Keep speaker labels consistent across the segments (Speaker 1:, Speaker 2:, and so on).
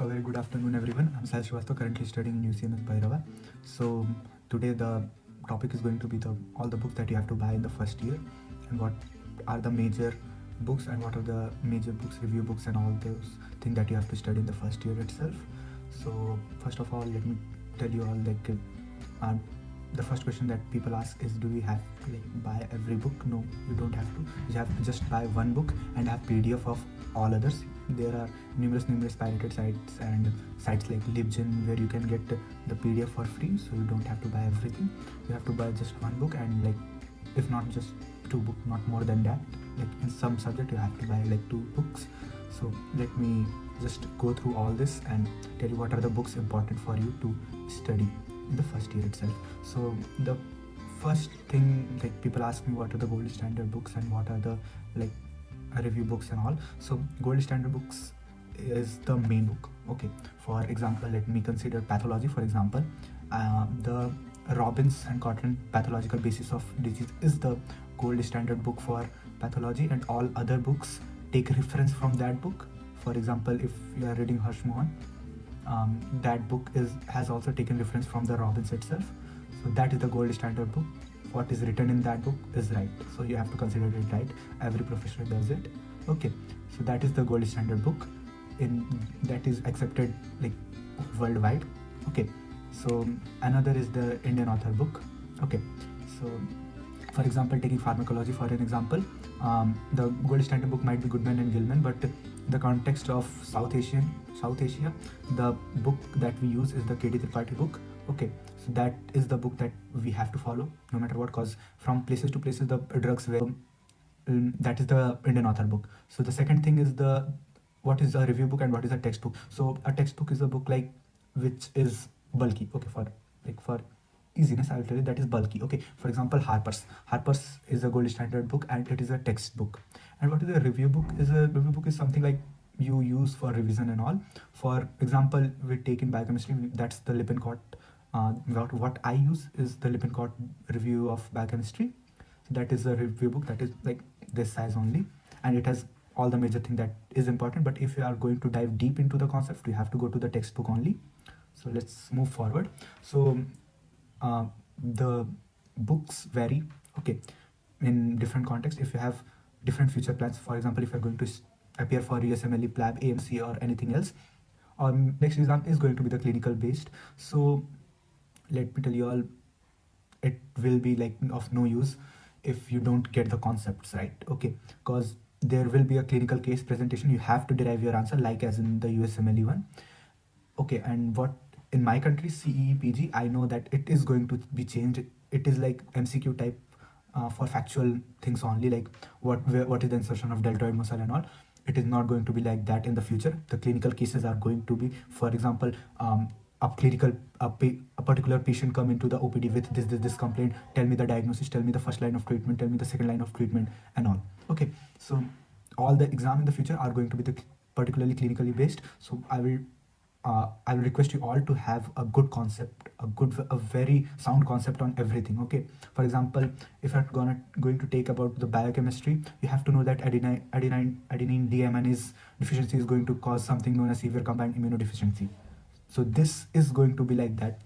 Speaker 1: So very good afternoon everyone. I'm Srivastv, currently studying in UCMS Bhairava. So today the topic is going to be all the books that you have to buy in the first year, and what are the major books and what are the major books, review books, and all those things that you have to study in the first year itself. So first of all, let me tell you all uh, the first question that people ask is, do we have to buy every book? No, you don't have to. You have to just buy one book and have PDF of all others. There are numerous pirated sites and sites like Libgen where you can get the PDF for free, so you don't have to buy everything. You have to buy just one book, and if not just two books, not more than that. In some subject you have to buy two books. So let me just go through all this and tell you what are the books important for you to study in the first year itself. So the first thing, people ask me what are the gold standard books and what are the review books and all. So gold standard books is the main book. Okay, for example, let me consider pathology. For example, the Robbins and Cotton Pathological Basis of Disease is the gold standard book for pathology, and all other books take reference from that book. For example, if you are reading Hirschman, that book has also taken reference from the Robbins itself. So that is the gold standard book. What is written in that book is right, so you have to consider it right. Every professor does it. Okay, so that is the gold standard book that is accepted worldwide. Okay, so another is the Indian author book. Okay, so for example, taking pharmacology for an example, the gold standard book might be Goodman and Gilman, but the context of South Asia, the book that we use is the KD Tripathi book. Okay, so that is the book that we have to follow no matter what, cause from places to places the drugs were. That is the Indian author book. So the second thing is what is a review book and what is a textbook. So a textbook is a book which is bulky. Okay, for easiness I will tell you that is bulky. Okay, for example, Harper's is a gold standard book and it is a textbook. And what is a review book? A review book is something you use for revision and all. For example, we take in biochemistry, that's the Lippincott. What I use is the Lippincott review of biochemistry. So that is a review book that is this size only, and it has all the major thing that is important. But if you are going to dive deep into the concept, you have to go to the textbook only. So let's move forward. So the books vary, okay, in different contexts. If you have different future plans, for example, if you're going to appear for USMLE, PLAB, AMC, or anything else, or next exam is going to be the clinical based. So let me tell you all, it will be of no use if you don't get the concepts right. Okay, because there will be a clinical case presentation, you have to derive your answer as in the USMLE one. Okay, and what in my country, CE, PG, I know that it is going to be changed. It is MCQ type for factual things only, what is the insertion of deltoid muscle and all. It is not going to be like that in the future. The clinical cases are going to be, for example, a particular patient come into the OPD with this complaint. Tell me the diagnosis, tell me the first line of treatment, tell me the second line of treatment, and all. Okay, so all the exam in the future are going to be particularly clinically based. So I will request you all to have a good concept, a very sound concept on everything. Okay, for example, if you're going to take about the biochemistry, you have to know that adenine deaminase deficiency is going to cause something known as severe combined immunodeficiency. So this is going to be like that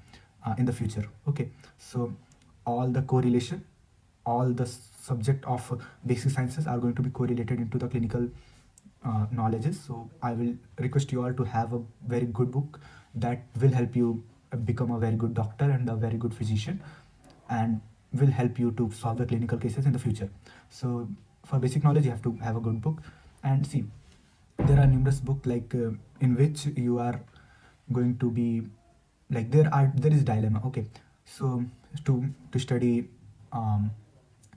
Speaker 1: in the future. Okay, so all the correlation, all the subject of basic sciences are going to be correlated into the clinical knowledges. So I will request you all to have a very good book that will help you become a very good doctor and a very good physician, and will help you to solve the clinical cases in the future. So for basic knowledge, you have to have a good book. And see, there are numerous books in which you are going to be there is dilemma. Okay, so to study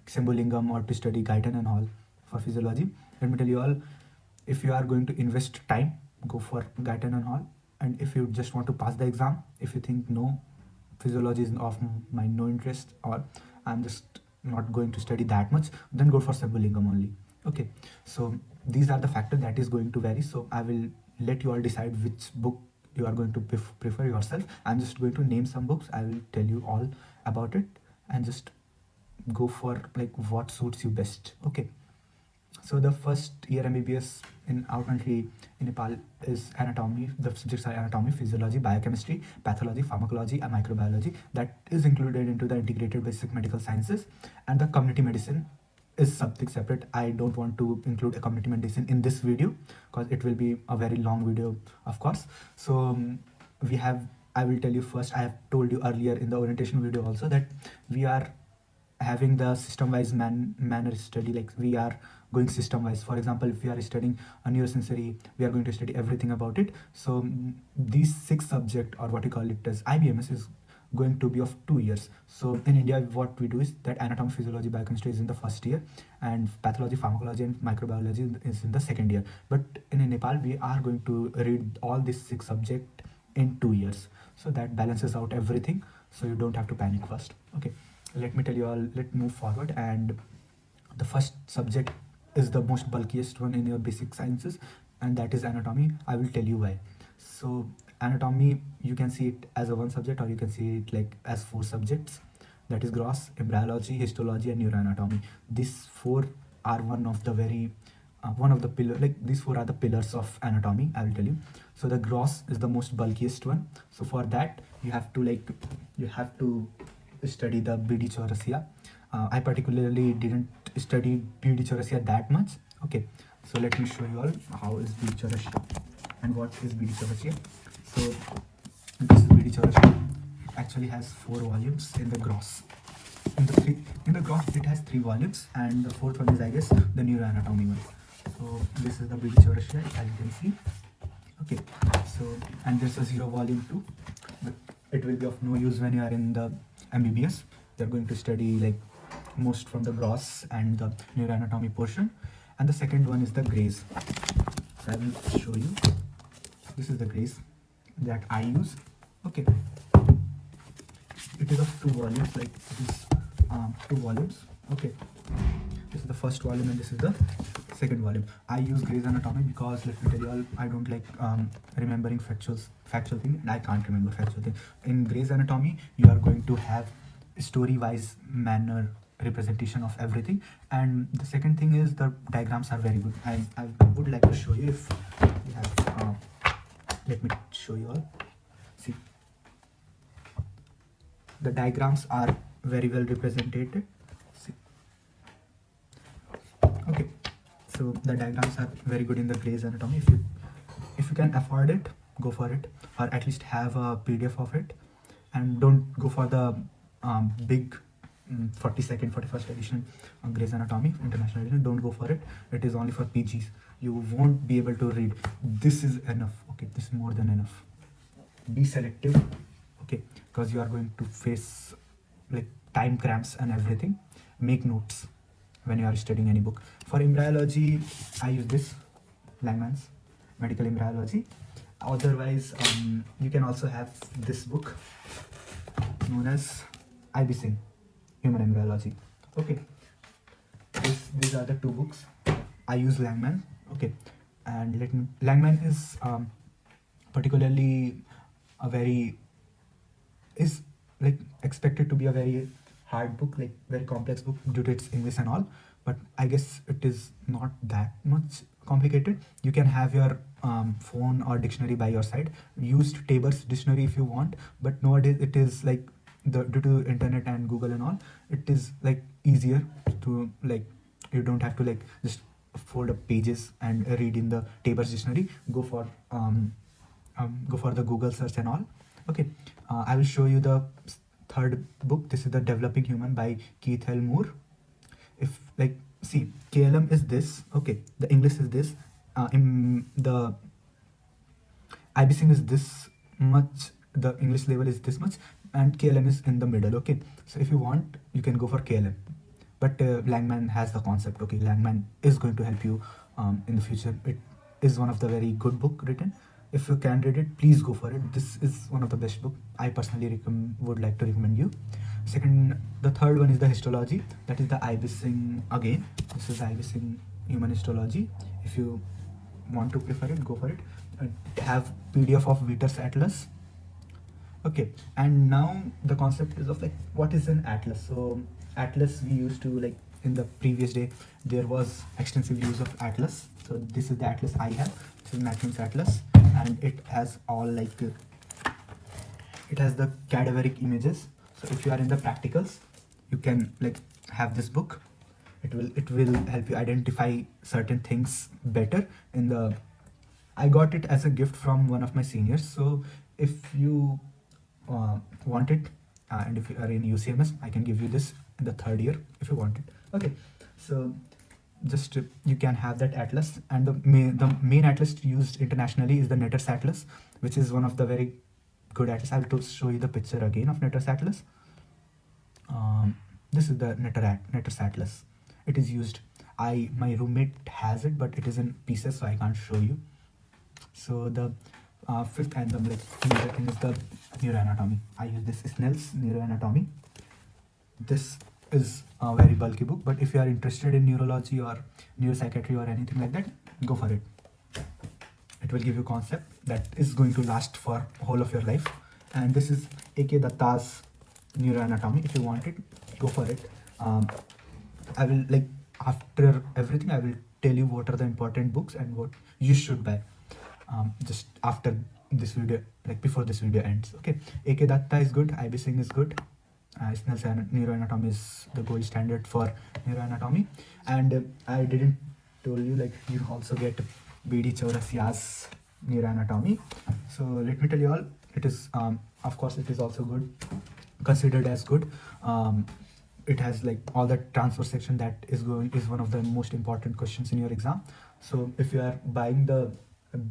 Speaker 1: Symbolingam or to study Guyton and all for physiology, let me tell you all, if you are going to invest time, go for Guyton and all. And if you just want to pass the exam, if you think no, physiology is of my no interest, or I'm just not going to study that much, then go for Symbolingam only. Okay, so these are the factors that is going to vary. So I will let you all decide which book you are going to prefer yourself. I'm just going to name some books. I will tell you all about it and just go for what suits you best. Okay, So the first year MBBS in our country in Nepal is anatomy. The subjects are anatomy, physiology, biochemistry, pathology, pharmacology, and microbiology. That is included into the integrated basic medical sciences, and the community medicine is something separate. I don't want to include a community medicine in this video because it will be a very long video, of course. So we have. I will tell you first. I have told you earlier in the orientation video also that we are having the system wise manner study, like we are going system wise. For example, if we are studying a neurosensory, we are going to study everything about it. So these 6 subject, or what you call it as IBMS, is going to be of 2 years. So in India, what we do is that anatomy, physiology, biochemistry is in the first year, and pathology, pharmacology, and microbiology is in the second year. But in Nepal, we are going to read all these 6 subject in 2 years. So that balances out everything. So you don't have to panic first. Okay, let me tell you all. Let's move forward. And the first subject is the most bulkiest one in your basic sciences, and that is anatomy. I will tell you why. So anatomy, you can see it as a one subject, or you can see it like as 4 subjects. That is gross, embryology, histology, and neuroanatomy. These 4 are one of the pillar, like these 4 are the pillars of anatomy, I will tell you. So the gross is the most bulkiest one. So for that you have to study the BD Chaurasia. I particularly didn't study BD Chaurasia that much. Okay, so let me show you all how is BD Chaurasia and what is BD Chaurasia. So this is BD Chaurasia. It actually has 4 volumes in the gross. In the gross it has 3 volumes, and the 4th one is, I guess, the neuroanatomy one. So this is the BD Chaurasia, as you can see. Okay, so and there's a 0 volume too, but it will be of no use when you are in the MBBS. They're going to study like most from the gross and the neuroanatomy portion. And the second one is the Grays. So I will show you. This is the Grays that I use. Okay, it is of 2 volumes, like it is 2 volumes. Okay, this is the first volume and this is the second volume. I use Gray's Anatomy because, let me tell you all, I don't like remembering factual thing, and I can't remember factual thing. In Gray's Anatomy, you are going to have story-wise manner representation of everything, and the second thing is the diagrams are very good. I would like to show you if you have. Let me show you all. See, the diagrams are very well represented. See. Okay, so the diagrams are very good in the Gray's Anatomy. If you can afford it, go for it, or at least have a PDF of it, and don't go for the big 42nd 41st edition Gray's Anatomy International Edition. Don't go for it. It is only for PGs. You won't be able to read. This is enough. Okay, this is more than enough. Be selective. Okay, because you are going to face like time cramps and everything. Make notes when you are studying any book. For embryology, I use this Langman's Medical Embryology. Otherwise, you can also have this book known as IB Singh Human Embryology. Okay, these are the 2 books. I use Langman. Okay, and Langman is particularly is like expected to be a very hard book, like very complex book due to its English and all, but I guess it is not that much complicated. You can have your phone or dictionary by your side. Use Tabor's dictionary if you want, but nowadays it is like due to internet and Google and all, it is like easier to, like, you don't have to like just fold up pages and read in the Tabor's dictionary. Go for the Google search and all. Okay, I will show you the 3rd book. This is The Developing Human by Keith L. Moore. If like, see, KLM is this. Okay, the English is this. The IBC is this much. The English level is this much, and KLM is in the middle. Okay, so if you want, you can go for KLM. But Langman has the concept. Okay, Langman is going to help you in the future. It is one of the very good book written. If you can read it, please go for it. This is one of the best book. I personally would like to recommend you. The 3rd one is the histology. That is the IB Singh again. This is IB Singh Human Histology. If you want to prefer it, go for it. Have PDF of Witter's Atlas. Okay, and now the concept is of like, what is an atlas? So atlas we used to like in the previous day there was extensive use of atlas. So this is the atlas I have. This is Macmillan's atlas, and it has all like it has the cadaveric images. So if you are in the practicals, you can like have this book. It will help you identify certain things better in the. I got it as a gift from one of my seniors. So if you want it, and if you are in UCMS, I can give you this in the third year if you want it. Okay, so just you can have that atlas, and the main atlas used internationally is the Netter's atlas, which is one of the very good atlas. I will show you the picture again of Netter's atlas. This is the Netter's atlas. It is used. My roommate has it, but it is in pieces, so I can't show you. So the fifth and the major thing is the neuroanatomy. I use this Snell's neuroanatomy. This is a very bulky book, but if you are interested in neurology or neuropsychiatry or anything like that, go for it. It will give you concept that is going to last for whole of your life. And this is A.K. Datta's neuroanatomy. If you want it, go for it. I will after everything I will tell you what are the important books and what you should buy just after this video, before this video ends. Okay, A.K. Datta is good, IB Singh is good, Snell's neuroanatomy is the gold standard for neuroanatomy. And I didn't tell you you also get B.D. Chaurasia's neuroanatomy. So let me tell you all, it is of course it is also good, considered as good. It has all the transfer section that is one of the most important questions in your exam. So if you are buying the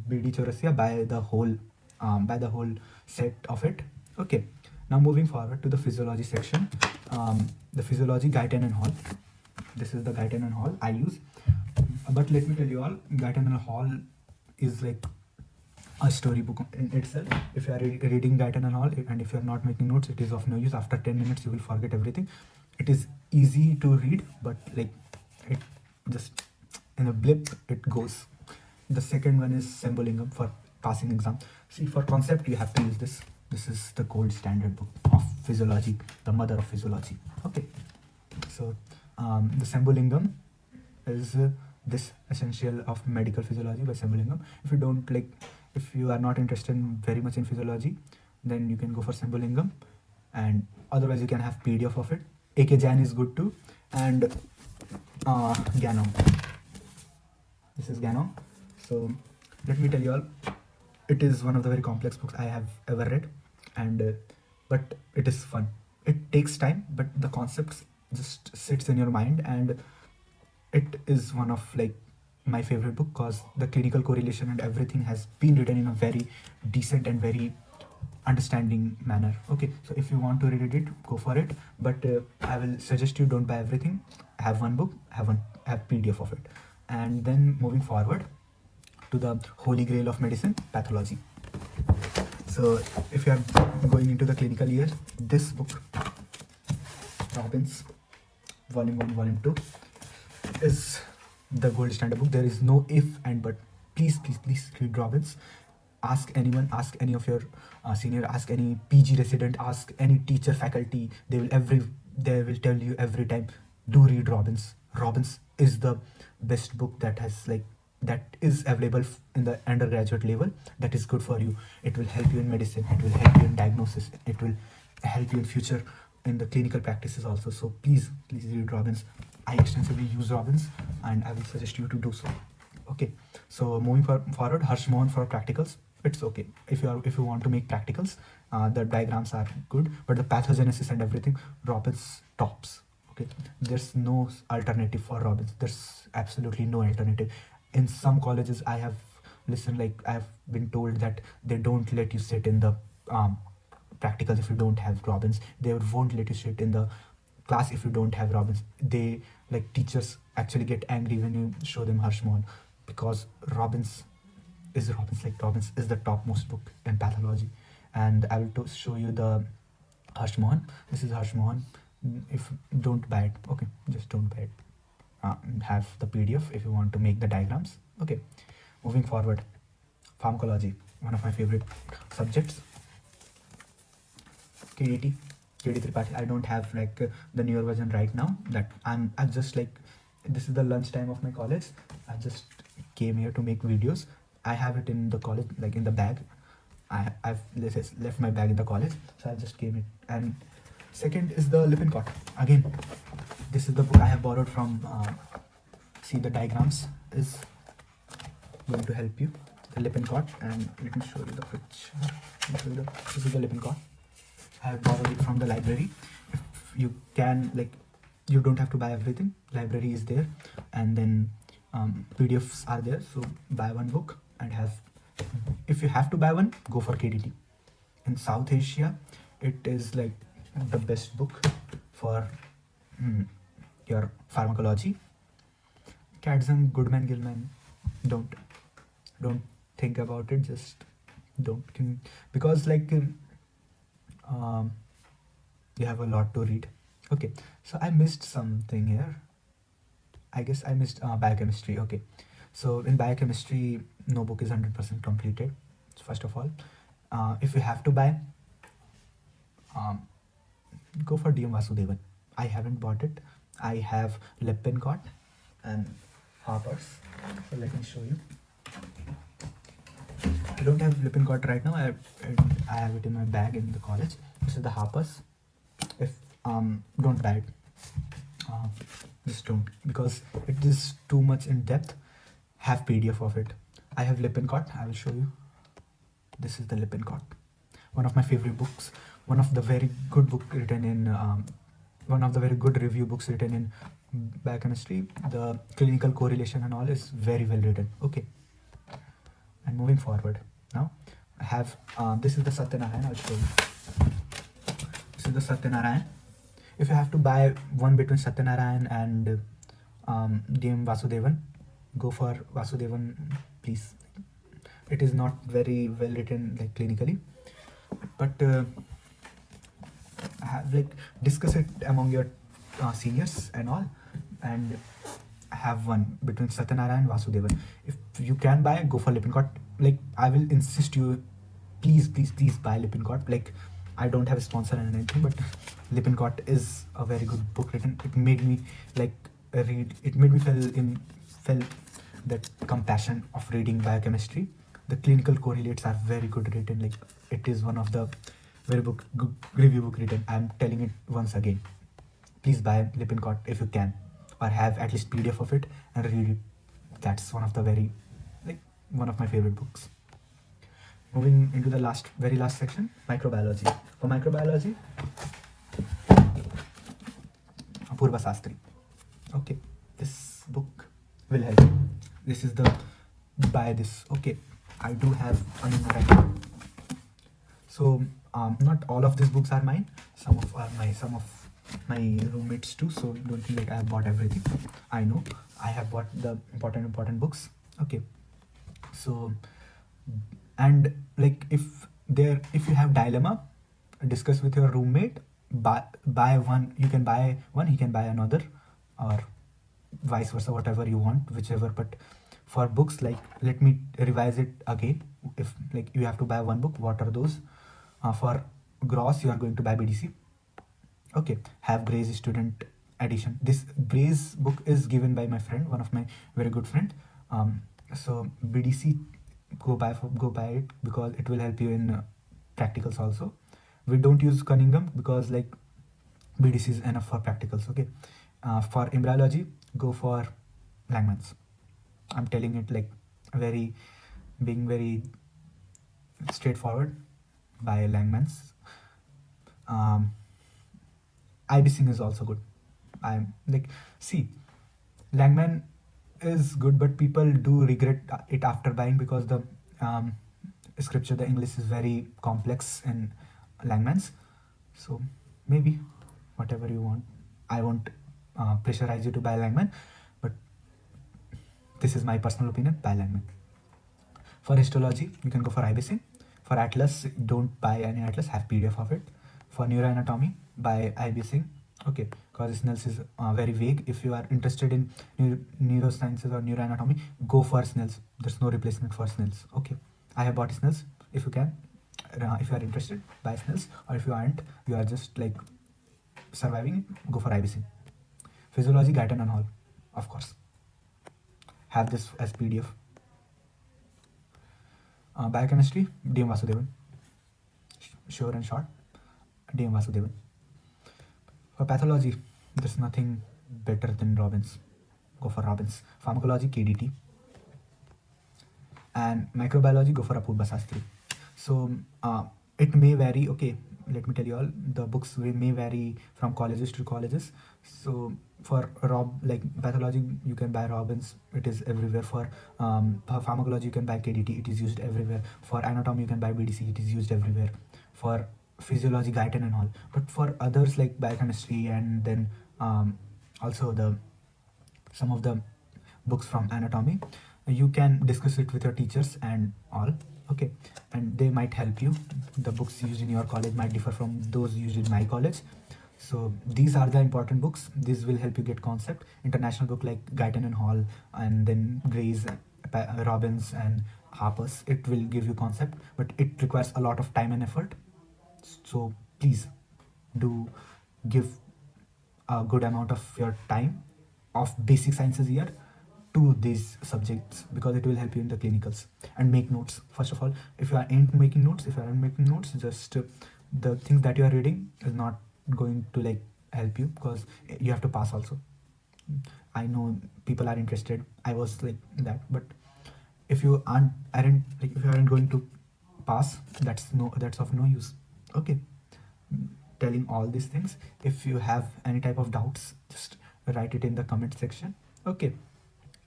Speaker 1: B.D. Chaurasia, buy the whole set of it. Okay, now moving forward to the physiology section. The physiology, Guyton and Hall. This is the Guyton and Hall I use. But let me tell you all, Guyton and Hall is a storybook in itself. If you are reading Guyton and Hall, and if you are not making notes, it is of no use. After 10 minutes you will forget everything. It is easy to read, but it just in a blip it goes. The second one is Sembolingam for passing exam. See, for concept you have to use this. This is the gold standard book of physiology, the mother of physiology. Okay, so the Sembolingam is this essential of medical physiology by Sembolingam. If you don't if you are not interested very much in physiology, then you can go for Sembolingam, and otherwise you can have PDF of it. A.K. Jain is good too, and Ganong. This is Ganong. So let me tell you all, it is one of the very complex books I have ever read, and but it is fun. It takes time, but the concepts just sits in your mind, and it is one of my favorite book because the clinical correlation and everything has been written in a very decent and very understanding manner. Okay, so if you want to read it, go for it, but I will suggest you don't buy everything. Have one book, have PDF of it. And then moving forward to the holy grail of medicine, pathology. So if you are going into the clinical year, this book, Robbins, volume 1, volume 2, is the gold standard book. There is no if and but. Please read Robbins. Ask anyone, ask any of your senior, ask any PG resident, ask any teacher, faculty. They will tell you every time, do read Robbins. Robbins is the best book that has that is available in the undergraduate level. That is good for you. It will help you in medicine. It will help you in diagnosis. It will help you in future in the clinical practices also. So please read Robbins. I extensively use Robbins, and I will suggest you to do so. Okay, so moving forward, Hirschman for practicals. It's okay if you want to make practicals. The diagrams are good, but the pathogenesis and everything, Robbins tops. Okay, there's no alternative for Robbins. There's absolutely no alternative. In some colleges I have listened, I have been told that they don't let you sit in the practicals if you don't have Robbins. They won't let you sit in the class if you don't have Robbins. They teachers actually get angry when you show them Hirschman, because Robbins is the topmost book in pathology. And I will show you the Hirschman. This is Hirschman. If don't buy it, okay, just don't buy it. Have the PDF if you want to make the diagrams. Okay, moving forward, pharmacology, one of my favorite subjects. KDT KD Tripathi. I don't have like the newer version right now. That I'm just like, this is the lunch time of my college. I just came here to make videos. I have it in the college, like in the bag. I've left my bag in the college, so I just came in. And second is the Lippincott. Again, this is the book I have borrowed from. See, the diagrams is going to help you. The Lippincott, and let me show you the picture. This is the Lippincott. I have borrowed it from the library. If you can, like, you don't have to buy everything. Library is there, and then PDFs are there. So buy one book and have. If you have to buy one, go for KDT. In South Asia, it is like the best book for your pharmacology. Katzan, Goodman, Gilman, don't think about it. Just don't think, because like you have a lot to read. Okay, so I missed something here. I guess I missed biochemistry. Okay, so in biochemistry, no book is 100% completed. First of all, if you have to buy, go for DM Vasudevan. I haven't bought it. I have Lippincott and Harper's. So let me show you. I don't have Lippincott right now. I have it in my bag in the college. This is the Harper's. If don't buy it. Just don't, because it is too much in depth. Have PDF of it. I have Lippincott. I will show you. This is the Lippincott. One of my favorite books. One of the very good book written in. One of the very good review books written in biochemistry. The clinical correlation and all is very well written. Okay. And moving forward, now I have this is the Satyanarayan. I'll show you. This is the Satyanarayan. If you have to buy one between Satyanarayan and DM Vasudevan, go for Vasudevan, please. It is not very well written, like clinically, but like discuss it among your seniors and all, and have one between Satyanarayan and Vasudevan. If you can buy, go for Lippincott. Like, I will insist you, please buy Lippincott. Like, I don't have a sponsor and anything, but Lippincott is a very good book written. It made me like read. It made me felt that compassion of reading biochemistry. The clinical correlates are very good written. Like, it is one of the very good review book written. I'm telling it once again. Please buy Lippincott if you can, or have at least PDF of it and read it. That's one of the one of my favorite books. Moving into the very last section, microbiology. For microbiology, Apurva Sastry. Okay, this book will help you. This is the buy this. Okay, I do have another. So not all of these books are mine. Some of my roommates too. So don't think like I have bought everything. I know I have bought the important books. Okay, so and like if you have dilemma, discuss with your roommate. Buy one. You can buy one. He can buy another, or vice versa. Whatever you want, whichever. But for books, like, let me revise it again. If like you have to buy one book, what are those? For gross, you are going to buy BDC. Okay, have Gray's student edition. This Gray's book is given by my friend, one of my very good friend. So BDC, go buy it, because it will help you in practicals also. We don't use Cunningham because like BDC is enough for practicals. Okay, for embryology, go for Langmans. I'm telling it like being very straightforward. By Langmans. IB Singh is also good. I'm like, see, Langman is good, but people do regret it after buying, because the scripture, the English is very complex in Langmans. So maybe whatever you want. I won't pressurize you to buy Langman, but this is my personal opinion. Buy Langman. For histology, you can go for IB Singh. For Atlas, don't buy any Atlas, have PDF of it. For neuroanatomy, buy IB Singh. Okay, because Snell's is very vague. If you are interested in neurosciences or neuroanatomy, go for Snell's. There's no replacement for Snell's. Okay, I have bought Snell's. If you can, if you are interested, buy Snell's. Or if you aren't, you are just like surviving, go for IBC. Physiology, Guyton and Hall, of course. Have this as PDF. Biochemistry, DM Vasudevan. Sure and short, DM Vasudevan. For pathology, there's nothing better than Robbins. Go for Robbins. Pharmacology, KDT. And microbiology, go for Apurva Sastry. So it may vary. Okay, let me tell you all, the books may vary from colleges to colleges. So for like pathology, you can buy Robbins, it is everywhere. For pharmacology, you can buy KDT, it is used everywhere. For anatomy, you can buy BDC, it is used everywhere. For physiology, Guyton and all. But for others like biochemistry, and then also the some of the books from anatomy, you can discuss it with your teachers and all. Okay, and they might help you. The books used in your college might differ from those used in my college. So these are the important books. This will help you get concept. International book like Guyton and Hall, and then Gray's, Robbins and Harper's, it will give you concept, but it requires a lot of time and effort. So please do give a good amount of your time of basic sciences year to these subjects, because it will help you in the clinicals. And make notes. First of all, if you aren't making notes, just the things that you are reading is not going to like help you, because you have to pass also. I know people are interested, I was like that, but if you aren't like, if you aren't going to pass, that's of no use. Okay, telling all these things. If you have any type of doubts, just write it in the comment section. Okay,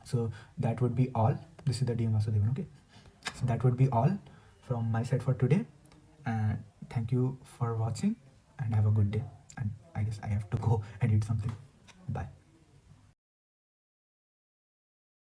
Speaker 1: so that would be all. This is the DM Vasudevan. Okay, so that would be all from my side for today, and thank you for watching, and have a good day. And I guess I have to go edit something.